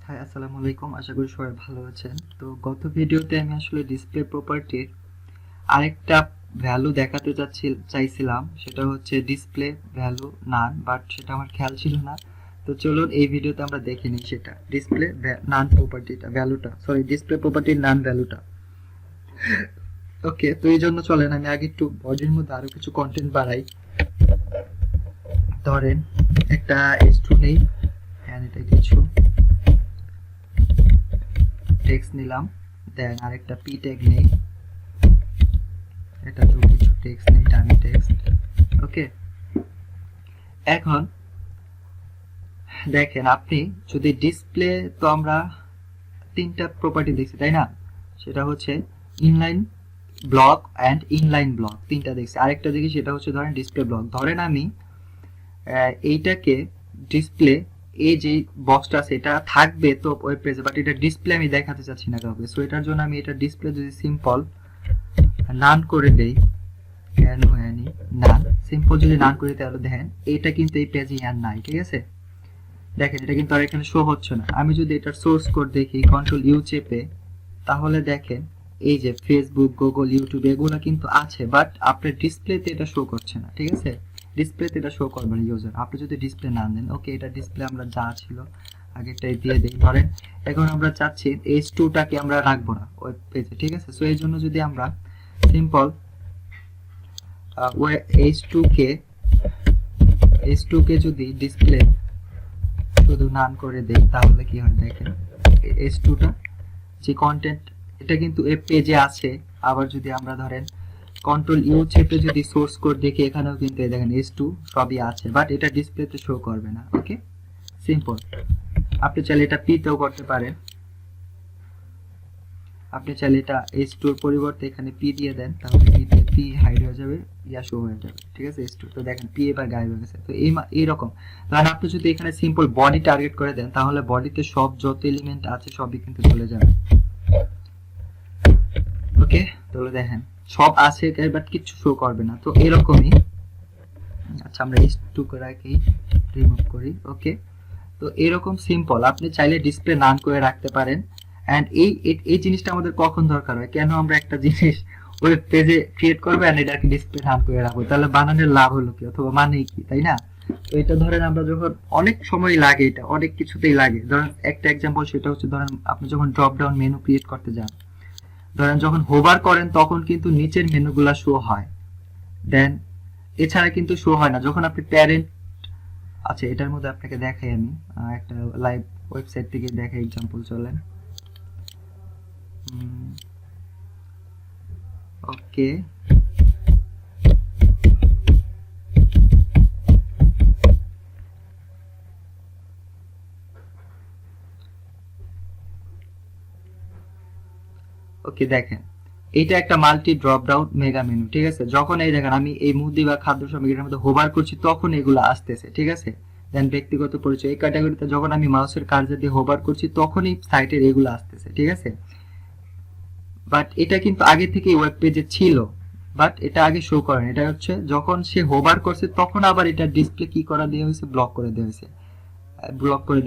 High, আসসালামু আলাইকুম। আশা করি সবাই ভালো আছেন। তো গত ভিডিওতে আমি আসলে ডিসপ্লে প্রপার্টির আরেকটা ভ্যালু দেখাতে চাইছিলাম, সেটা হচ্ছে ডিসপ্লে ভ্যালু নান, বাট সেটা আমার খেয়াল ছিল না। তো চলুন এই ভিডিওতে আমরা দেখে নিই সেটা ডিসপ্লে নান প্রপার্টিটা ভ্যালুটা, সরি ডিসপ্লে প্রপার্টির নান ভ্যালুটা। ওকে, তো এই জন্য চলেন আমি আগে একটু বডির মধ্যে আরো কিছু কন্টেন্ট বাড়াই। ধরেন একটা S2 নেই, হ্যাঁ এটা কিছু টেক্সট নিলাম, দেন আরেকটা পি ট্যাগ নেই, এটা তো কিছু টেক্সট নেই, ডামি টেক্সট। ওকে, এখন দেখেন আপনি যদি ডিসপ্লে, তো আমরা তিনটা প্রপার্টি দেখছি তাই না, সেটা হচ্ছে inline block and inline block, তিনটা দেখছি। আরেকটা দেখি সেটা হচ্ছে ধরেন ডিসপ্লে ব্লক। ধরেন আমি এইটাকে ডিসপ্লে, এই যে বক্সটা আছে এটা থাকবে তো ওয়েব পেজে, বাট এটা ডিসপ্লে আমি দেখাতে চাচ্ছি না কাউকে। সো এটার জন্য আমি এটা ডিসপ্লে যদি সিম্পল নান করে দেই, কেন নান সিম্পল যদি নান করে তাহলে দেখেন এটা কিন্তু এই পেজে আর নাই। ঠিক আছে, দেখেন এটা কিন্তু আর এখানে শো হচ্ছে না। আমি যদি এটার সোর্স কোড দেখি কন্ট্রোল ইউ চেপে, তাহলে দেখেন এই যে ফেসবুক, গুগল, ইউটিউব এগুলো কিন্তু আছে, বাট আপনার ডিসপ্লেতে এটা শো করছে না। ঠিক আছে, ডিসপ্লেতে এটা শো করবে না ইউজার, আপনি যদি ডিসপ্লে না দেন। ওকে, এটা ডিসপ্লে আমরা যা ছিল আগেরটাই দিয়ে দিই। ধরেন এখন আমরা চাচ্ছি H2টাকে আমরা রাখবো না ওয়েব পেজে। ঠিক আছে, সো এই জন্য যদি আমরা সিম্পল H2 কে যদি ডিসপ্লে শুধু নান করে দেই, তাহলে কি হয় দেখেন H2টা যে কন্টেন্ট এটা কিন্তু এই পেজে আছে। আবার যদি আমরা ধরেন কন্ট্রোল ইউ চেপে যদি সোর্স কোড দেখি, এখানেও কিন্তু এই দেখেন H2 সবই আছে, বাট এটা ডিসপ্লেতে শো করবে না। ওকে, সিম্পল। আপনি চাইলে এটা পি তেও করতে পারেন, আপনি চাইলে এটা H2 এর পরিবর্তে এখানে পি দিয়ে দেন, তাহলে পি হাইড হয়ে যাবে, ইয়া শো হয়ে যাবে। ঠিক আছে, H2 তো দেখেন পি এবার গায়েব হয়ে গেছে। তো এইরকম কারণ আপনি যদি এখানে সিম্পল বডি টার্গেট করে দেন, তাহলে বডিতে সব যত এলিমেন্ট আছে সবই কিন্তু চলে যাবে। ওকে, তাহলে দেখেন সব আছে বাট কিছু শো করবে না। তো এরকমই, আচ্ছা আমরা H2 করে রাখি, রিমুভ করি। ওকে, তো এরকম সিম্পল আপনি চাইলে ডিসপ্লে নান করে রাখতে পারেন। এন্ড এই জিনিসটা আমাদের কখন দরকার হয়, কেন আমরা একটা জিনিস ওয়েব পেজে ক্রিয়েট করবো এন্ড এটাকে ডিসপ্লে নান করে রাখবো, তাহলে বানানোর লাভ হলো কি, অথবা মানেই কি, তাই না? তো এটা ধরেন আমরা যখন অনেক সময় লাগে, এটা অনেক কিছুতেই লাগে। ধরেন একটা এক্সাম্পল, সেটা হচ্ছে ধরেন আপনি যখন ড্রপ ডাউন মেনু ক্রিয়েট করতে যান, ধরেন যখন হোভার করেন তখন কিন্তু নিচের মেনুগুলা শো হয়, দেন এছাড়া কিন্তু শো হয় না যখন আপনি প্যারেন্ট। আচ্ছা, এটার মধ্যে আপনাকে দেখাই আমি একটা লাইভ ওয়েবসাইট থেকে দেখাই এক্সাম্পল, চলেন। ওকে, ওকে দেখেন এইটা একটা multi drop down mega menu. ঠিক আছে, যখন এই দেখেন আমি এই মুদি বা খাদ্য সামগ্রীর মধ্যে হোভার করছি তখন এগুলো আসতেছে। ঠিক আছে, দেন ব্যক্তিগত পরিচয় এই ক্যাটাগরিতে যখন আমি মাউসের কার্সার দিয়ে হোভার করছি তখনই সাইটের এগুলো আসতেছে। ঠিক আছে, বাট এটা কিন্তু আগে থেকে ওয়েব পেজে ছিল, বাট এটা আগে শো করে না। এটা হচ্ছে যখন সে হোভার করছে তখন আবার এটা ডিসপ্লে কি করা দেওয়া হয়েছে, ব্লক করে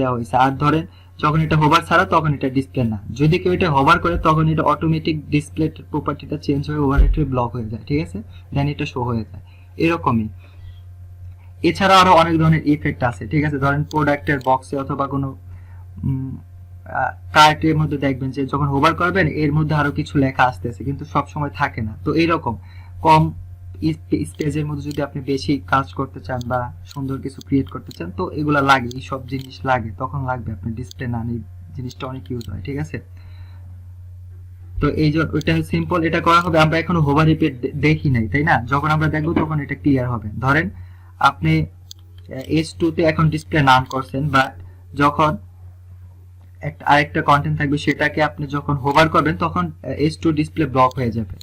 দেওয়া হয়েছে, আর ধরেন যখন এটা হোভার ছাড়া তখন এটা ডিসপ্লে না। যদি কেউ এটা হোভার করে তখন এটা অটোমেটিক ডিসপ্লে প্রপার্টিটা চেঞ্জ হয়ে ওভার এটা ব্লক হয়ে যায়। ঠিক আছে, দেন এটা শো হয়ে যায়। এরকমই এছাড়া আরো অনেক ধরনের ইফেক্ট আছে। ঠিক আছে, ধরেন প্রোডাক্টের বক্সে অথবা কোনো কার্টের মধ্যে দেখবেন যে যখন হোভার করবেন এর মধ্যে আরো কিছু লেখা আসতেছে, কিন্তু সব সময় থাকে না। তো এইরকম কম স্পেসের মধ্যে যদি আপনি বেশি কাজ করতে চান বা সুন্দর কিছু ক্রিয়েট করতে চান, তো এগুলা লাগে, এই সব জিনিস লাগে, তখন লাগবে আপনার ডিসপ্লে নান, এই জিনিসটা অনেক ইউজ হয়। ঠিক আছে, তো এই যে ওইটা সিম্পল এটা করা হবে। আমরা এখনো হোভার রিপিট দেখি নাই, তাই না? যখন আমরা দেখবো তখন এটা ক্লিয়ার হবে। ধরেন আপনি H2 তে এখন ডিসপ্লে নান করছেন, বাট যখন আরেকটা কন্টেন্ট থাকবে সেটাকে আপনি যখন হোভার করবেন তখন H2 ডিসপ্লে ব্লক হয়ে যাবে।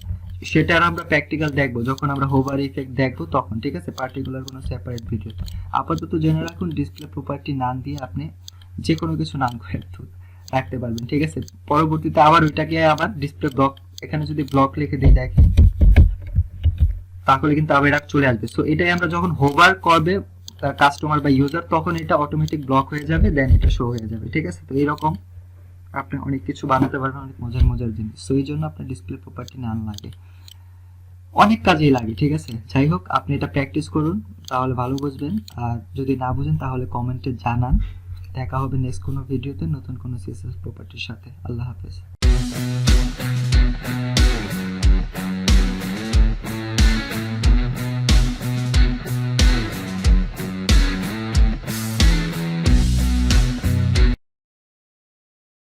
সেটা আমরা প্র্যাকটিক্যাল দেখবো যখন আমরা হোভার ইফেক্ট দেখবো তখন। ঠিক আছে, পার্টিকুলার কোনো সেপারেট ভিডিও। আপাতত জেনে রাখুন ডিসপ্লে প্রপার্টি নাম দিয়ে আপনি যে কোনো কিছু নাম করে রাখতে পারবেন। ঠিক আছে, পরবর্তীতে আবার ওইটাকে আবার ডিসপ্লে ব্লক, এখানে যদি ব্লক লিখে দিই দেখেন, তাহলে কিন্তু আবার এটা চলে আসবে। সো এটাই আমরা যখন হোভার কাস্টমার বা ইউজার, তখন এটা অটোমেটিক ব্লক হয়ে যাবে, দেন এটা শো হয়ে যাবে। ঠিক আছে, তো এরকম আপনি অনেক কিছু বানাতে পারবেন, অনেক মজার মজার জিনিস। সো এই জন্য আপনার ডিসপ্লে প্রপার্টি নাম লাগে, অনেক কাজেই লাগে। ঠিক আছে, যাই হোক আপনি এটা প্র্যাকটিস করুন, তাহলে ভালো বুঝবেন। আর যদি না বুঝেন তাহলে কমেন্টে জানান। দেখা হবে নেক্সট কোনো ভিডিওতে নতুন কোনো সিএসএস প্রপার্টির সাথে। আল্লাহ হাফেজ।